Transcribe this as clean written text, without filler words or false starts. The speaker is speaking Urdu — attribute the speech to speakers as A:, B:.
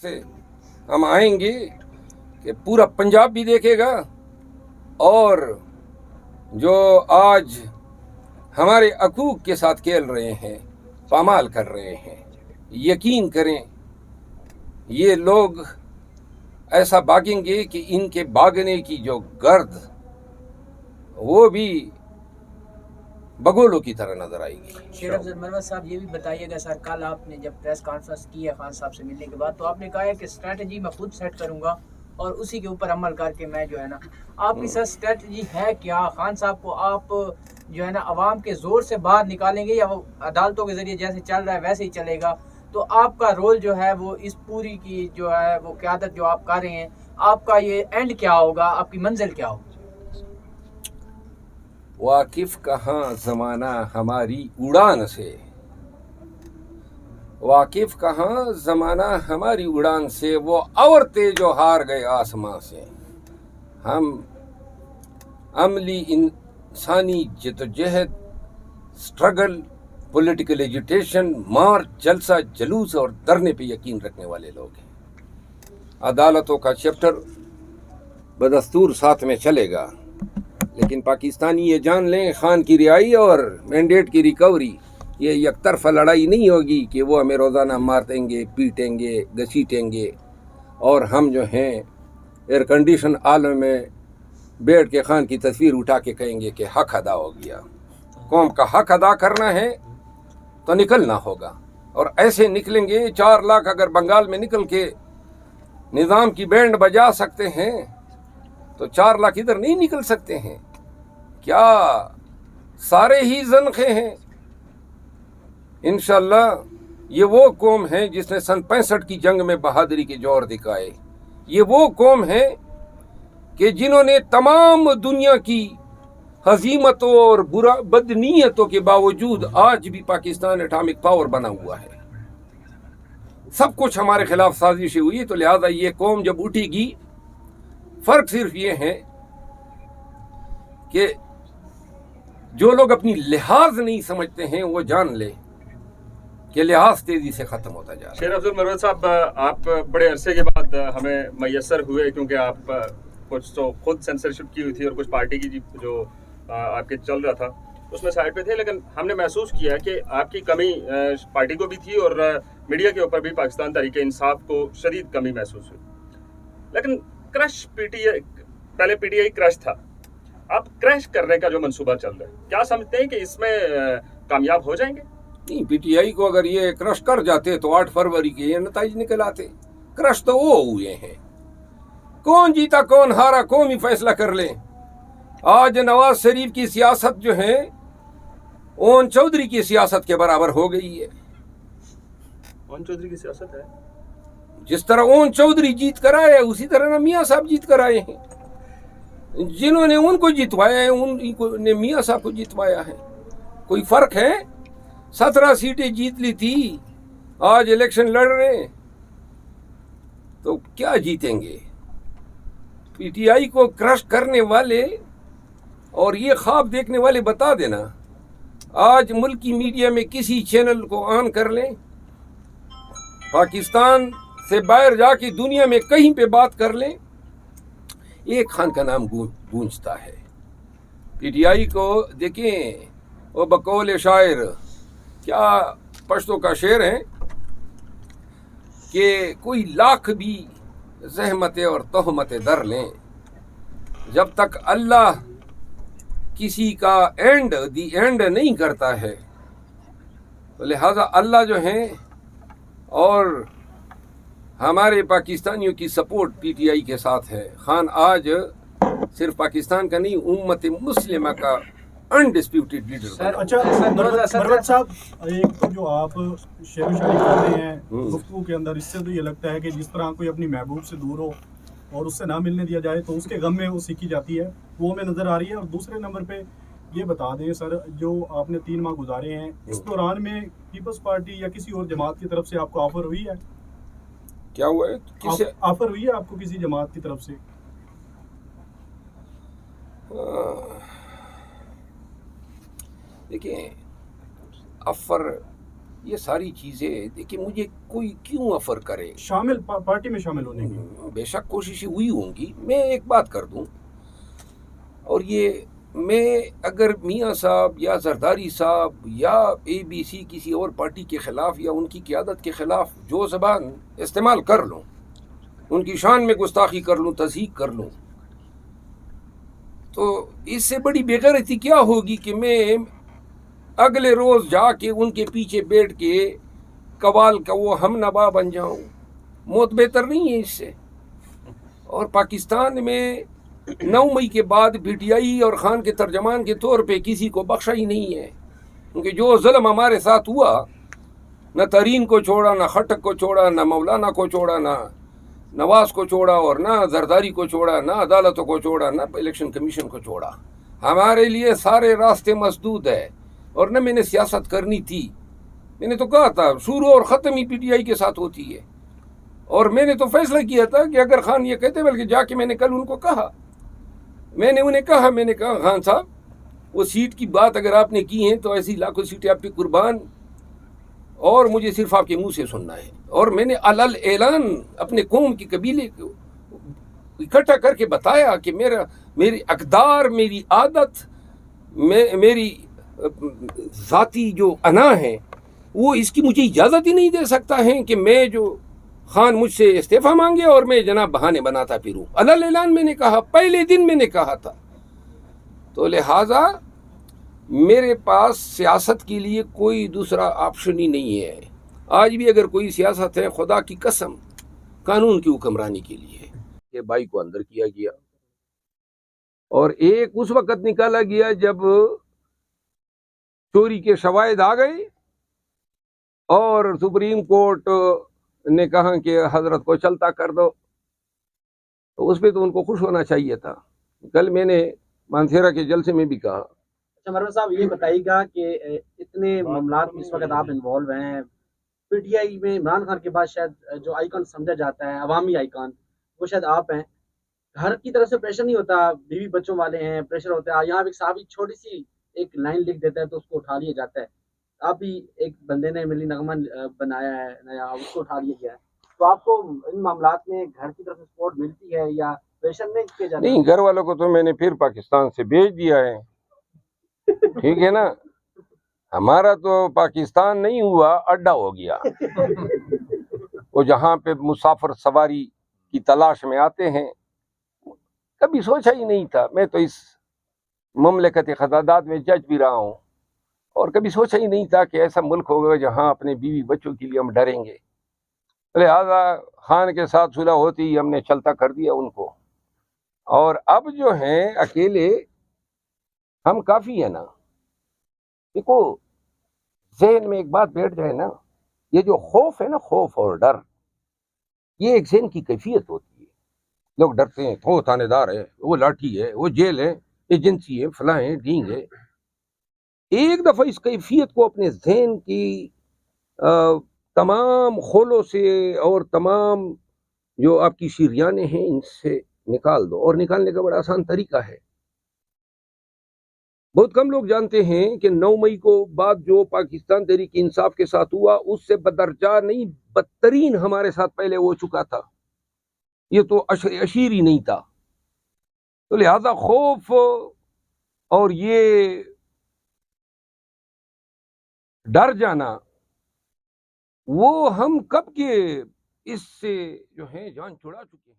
A: سے ہم آئیں گے کہ پورا پنجاب بھی دیکھے گا اور جو آج ہمارے حقوق کے ساتھ کھیل رہے ہیں، پامال کر رہے ہیں، یقین کریں یہ لوگ ایسا بھاگیں گے کہ ان کے بھاگنے کی جو گرد وہ بھی بگولوں کی طرح نظر آئے گی۔
B: شیر افضل مروت صاحب یہ بھی بتائیے گا سر، کل آپ نے جب پریس کانفرنس کی ہے خان صاحب سے ملنے کے بعد، تو آپ نے کہا ہے کہ اسٹریٹجی میں خود سیٹ کروں گا اور اسی کے اوپر عمل کر کے میں جو ہے نا، آپ کی سر اسٹریٹجی ہے کیا؟ خان صاحب کو آپ جو ہے نا عوام کے زور سے باہر نکالیں گے یا وہ عدالتوں کے ذریعے جیسے چل رہا ہے ویسے ہی چلے گا؟ تو آپ کا رول جو ہے وہ اس پوری کی جو ہے وہ قیادت جو آپ کر رہے ہیں، آپ کا یہ اینڈ کیا ہوگا، آپ کی منزل کیا ہوگی؟
A: واقف کہاں زمانہ ہماری اڑان سے، واقف کہاں زمانہ ہماری اڑان سے، وہ عورتیں جو ہار گئے آسمان سے۔ ہم عملی انسانی جدوجہد، سٹرگل، پولیٹیکل ایجوٹیشن، مارچ، جلسہ، جلوس اور دھرنے پہ یقین رکھنے والے لوگ ہیں۔ عدالتوں کا چیپٹر بدستور ساتھ میں چلے گا، لیکن پاکستانی یہ جان لیں خان کی رہائی اور مینڈیٹ کی ریکوری یہ یک طرفہ لڑائی نہیں ہوگی کہ وہ ہمیں روزانہ مار دیں گے، پیٹیں گے، گھسیٹیں گے اور ہم جو ہیں ایئر کنڈیشن عالم میں بیٹھ کے خان کی تصویر اٹھا کے کہیں گے کہ حق ادا ہو گیا۔ قوم کا حق ادا کرنا ہے تو نکلنا ہوگا، اور ایسے نکلیں گے 4 لاکھ اگر بنگال میں نکل کے نظام کی بینڈ بجا سکتے ہیں تو 4 لاکھ ادھر نہیں نکل سکتے ہیں کیا؟ سارے ہی زنخے ہیں۔ انشاءاللہ یہ وہ قوم ہے جس نے سن 65 کی جنگ میں بہادری کے جوہر دکھائے۔ یہ وہ قوم ہے کہ جنہوں نے تمام دنیا کی ہزیمتوں اور بدنیتوں کے باوجود آج بھی پاکستان اٹامک پاور بنا ہوا ہے۔ سب کچھ ہمارے خلاف سازشیں ہوئی، تو لہذا یہ قوم جب اٹھے گی، فرق صرف یہ ہے کہ جو لوگ اپنی لحاظ نہیں سمجھتے ہیں وہ جان لے کہ لحاظ تیزی سے ختم ہوتا جا رہا ہے۔
C: شیر افضل مروت صاحب، آپ بڑے عرصے کے بعد ہمیں میسر ہوئے، کیونکہ آپ کچھ تو خود سینسرشپ کی ہوئی تھی اور کچھ پارٹی کی جو آپ کے چل رہا تھا اس میں سائڈ پہ تھے، لیکن ہم نے محسوس کیا کہ آپ کی کمی پارٹی کو بھی تھی اور میڈیا کے اوپر بھی پاکستان تحریک انصاف کو شدید کمی محسوس ہوئی۔ لیکن کرش پہلے پی ٹی آئی کرش تھا، اب کرش کرنے کا جو منصوبہ چل رہا ہے، کیا سمجھتے ہیں کہ اس میں کامیاب ہو جائیں گے؟
A: نہیں، پی ٹی آئی کو اگر یہ کرش کر جاتے تو 8 فروری کے یہ نتائج نکل آتے۔ کرش تو وہ ہوئے ہیں، کون جیتا کون ہارا قوم ہی فیصلہ کر لیں۔ آج نواز شریف کی سیاست جو ہے اون چودھری کی سیاست کے برابر ہو گئی ہے۔
C: اون چودھری کی سیاست ہے،
A: جس طرح اون چودھری جیت کر آئے اسی طرح نہ میاں صاحب جیت کر آئے ہیں۔ جنہوں نے ان کو جتوایا ہے ان نے میاں صاحب کو جتوایا ہے۔ کوئی فرق ہے؟ 17 سیٹیں جیت لی تھی، آج الیکشن لڑ رہے ہیں تو کیا جیتیں گے؟ پی ٹی آئی کو کرش کرنے والے اور یہ خواب دیکھنے والے بتا دینا، آج ملکی میڈیا میں کسی چینل کو آن کر لیں، پاکستان سے باہر جا کے دنیا میں کہیں پہ بات کر لیں، ایک خان کا نام گونجتا ہے۔ پی ٹی آئی کو دیکھیں، وہ بقول شاعر کیا پشتوں کا شعر ہے کہ کوئی لاکھ بھی زحمتیں اور تہمتیں در لیں، جب تک اللہ کسی کا دی اینڈ نہیں کرتا ہے، تو لہذا اللہ جو ہیں اور ہمارے پاکستانیوں کی سپورٹ پی ٹی آئی کے ساتھ ہے۔ خان آج صرف پاکستان کا نہیں، امت مسلمہ کا انڈسپیوٹڈ لیڈر بنا۔
D: اچھا مروت صاحب، ایک تو جو آپ شعر و شاعری کرتے ہیں گفتگو کے اندر، اس سے تو یہ لگتا ہے کہ جس طرح کوئی اپنی محبوب سے دور ہو اور اس سے نہ ملنے دیا جائے تو اس کے غم میں وہ سیکھی جاتی ہے، وہ ہمیں نظر آ رہی ہے۔ اور دوسرے نمبر پہ یہ بتا دیں سر، جو آپ نے 3 ماہ گزارے ہیں، اس دوران میں پیپلز پارٹی یا کسی اور جماعت کی طرف سے آپ کو آفر ہوئی ہے؟
A: کیا ہوا ہے؟
D: آفر ہوئی ہے آپ کو کسی جماعت کی طرف سے؟
A: دیکھیں، آفر یہ ساری چیزیں دیکھیں مجھے کوئی کیوں آفر کرے.
D: پارٹی میں شامل ہونے کی
A: بے شک کوششیں ہوئی ہوں گی. میں ایک بات کر دوں، اور یہ میں اگر میاں صاحب یا زرداری صاحب یا ABC کسی اور پارٹی کے خلاف یا ان کی قیادت کے خلاف جو زبان استعمال کر لوں، ان کی شان میں گستاخی کر لوں، تضحیق کر لوں، تو اس سے بڑی بے غیرتی کیا ہوگی کہ میں اگلے روز جا کے ان کے پیچھے بیٹھ کے قوال کا وہ ہم نوا بن جاؤں. موت بہتر نہیں ہے اس سے. اور پاکستان میں 9 مئی کے بعد PTI اور خان کے ترجمان کے طور پہ کسی کو بخشا ہی نہیں ہے، کیونکہ جو ظلم ہمارے ساتھ ہوا، نہ ترین کو چھوڑا، نہ خٹک کو چھوڑا، نہ مولانا کو چھوڑا، نہ نواز کو چھوڑا، اور نہ زرداری کو چھوڑا، نہ عدالتوں کو چھوڑا، نہ الیکشن کمیشن کو چھوڑا. ہمارے لیے سارے راستے مسدود ہے. اور نہ میں نے سیاست کرنی تھی. میں نے تو کہا تھا شروع اور ختم ہی PTI کے ساتھ ہوتی ہے. اور میں نے تو فیصلہ کیا تھا کہ اگر خان یہ کہتے، بلکہ جا کے میں نے کل ان کو کہا، میں نے انہیں کہا، میں نے کہا خان صاحب وہ سیٹ کی بات اگر آپ نے کی ہیں تو ایسی لاکھوں سیٹیں آپ پہ قربان، اور مجھے صرف آپ کے منہ سے سننا ہے. اور میں نے علل اعلان اپنے قوم کے قبیلے کو اکٹھا کر کے بتایا کہ میری اقدار، میری عادت، میری ذاتی جو انا ہے، وہ اس کی مجھے اجازت ہی نہیں دے سکتا ہے کہ میں جو خان مجھ سے استعفیٰ مانگے اور میں جناب بہانے بناتا پھروں. علل اعلان میں نے کہا، پہلے دن میں نے کہا تھا. تو لہٰذا میرے پاس سیاست کے لیے کوئی دوسرا آپشن ہی نہیں ہے. آج بھی اگر کوئی سیاست ہے، خدا کی قسم قانون کی حکمرانی کے لیے کہ بھائی کو اندر کیا گیا، اور ایک اس وقت نکالا گیا جب چوری کے شواہد آ گئے اور سپریم کورٹ نے کہا کہ حضرت کو چلتا کر دو، تو اس پہ تو ان کو خوش ہونا چاہیے تھا. کل میں نے مانسیرا کے جلسے میں بھی کہا.
E: اچھا مروت صاحب، یہ بتائیے گا کہ اتنے معاملات میں اس وقت آپ انوالو ہیں. PTI میں عمران خان کے بعد شاید جو آئیکن سمجھا جاتا ہے، عوامی آئیکن، وہ شاید آپ ہیں. گھر کی طرف سے پریشر نہیں ہوتا؟ بیوی بچوں والے ہیں، پریشر ہوتا ہے. یہاں ایک صحافی چھوٹی سی ایک لائن لکھ دیتا ہے تو اس کو اٹھا لیا جاتا ہے. آپ بھی ایک بندے نے ملی نغمہ بنایا ہے نیا، اس کو اٹھا لیا گیا ہے. تو آپ کو ان معاملات میں گھر کی طرف سے سپورٹ ملتی ہے یا پریشر نہیں کیا جاتا؟
A: نہیں، گھر والوں کو تو میں نے پھر پاکستان سے بھیج دیا ہے. ٹھیک ہے نا، ہمارا تو پاکستان نہیں ہوا، اڈا ہو گیا. وہ جہاں پہ مسافر سواری کی تلاش میں آتے ہیں. کبھی سوچا ہی نہیں تھا. میں تو اس مملکت خدادات میں جج بھی رہا ہوں، اور کبھی سوچا ہی نہیں تھا کہ ایسا ملک ہوگا جہاں اپنے بیوی بچوں کے لیے ہم ڈریں گے. لہٰذا خان کے ساتھ صلح ہوتی ہی ہم نے چلتا کر دیا ان کو. اور اب جو ہیں اکیلے ہم کافی ہیں نا. دیکھو، ذہن میں ایک بات بیٹھ جائے نا، یہ جو خوف ہے نا، خوف اور ڈر، یہ ایک ذہن کی کیفیت ہوتی ہے. لوگ ڈرتے ہیں، وہ تھانے دار ہے، وہ لاٹھی ہے، وہ جیل ہے، ایجنسی ہے، فلاں ہے، ڈھینگ ہے. ایک دفعہ اس کیفیت کو اپنے ذہن کی تمام خولوں سے اور تمام جو آپ کی شریانیں ہیں ان سے نکال دو. اور نکالنے کا بڑا آسان طریقہ ہے. بہت کم لوگ جانتے ہیں کہ 9 مئی کو بعد جو پاکستان تحریک انصاف کے ساتھ ہوا، اس سے بدرجہ نہیں بدترین ہمارے ساتھ پہلے ہو چکا تھا. یہ تو اشیر ہی نہیں تھا. تو لہذا خوف اور یہ ڈر جانا، وہ ہم کب کے اس سے جو ہے جان چھڑا چکے ہیں.